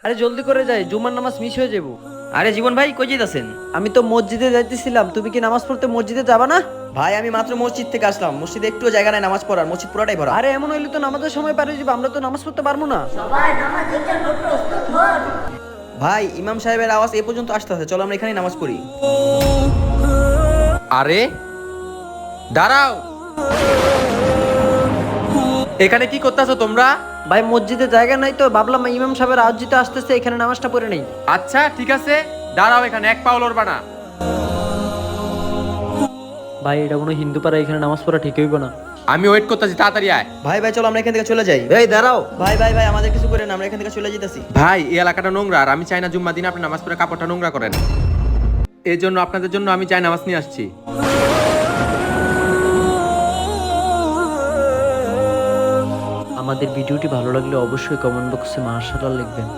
আরে জলদি করে যাই, জুমার নামাজ মিস হয়ে যাবো। আরে জীবন ভাই কই যাইতাছেন? আমি তো মসজিদে যাইতেছিলাম, তুমি কি নামাজ পড়তে মসজিদে যাবা না? ভাই আমি মাত্র মসজিদ থেকে আসলাম, মসজিদে একটু জায়গা নাই নামাজ পড়ার, মসজিদ পুরোটাই ভরা। আরে এমন হইলে তো নামাজের সময় পারে যাবো, আমরা তো নামাজ পড়তে পারবো না। ভাই ইমাম সাহেবের আওয়াজ এ পর্যন্ত আসতেছে, চলো আমরা এখানে নামাজ পড়ি। আরে দাঁড়াও, এখানে কি করতেছো তোমরা? ভাই মসজিদে জায়গা নাই তো ভাবলাম ইমাম সাহেবের আওয়াজ দিতে আসতেছে, এখানে নামাজটা পড়ে নেই। আচ্ছা ঠিক আছে, দাঁড়াও, এখানে এক পাও লড়বা না। ভাই এটা কোনো হিন্দু পাড়া, এখানে নামাজ পড়া ঠিক হইব না। আমি ওয়েট করতেছি, তাড়াতাড়ি আয়। ভাই ভাই চলো আমরা এখান থেকে চলে যাই। এই দাঁড়াও। ভাই ভাই ভাই আমাদের কিছু করে না, আমরা এখান থেকে চলে যেতেছি। ভাই এই এলাকাটা নোংরা, আর আমি চাই না জুম্মা দিন আপনি নামাজ পড়ে কাপড়টা নোংরা করেন। এই জন্য আপনাদের জন্য আমি চাই নামাজ নিয়ে আসছি। আমাদের ভিডিওটি ভালো লাগলে অবশ্যই কমেন্ট বক্সে মাশাআল্লাহ লিখবেন।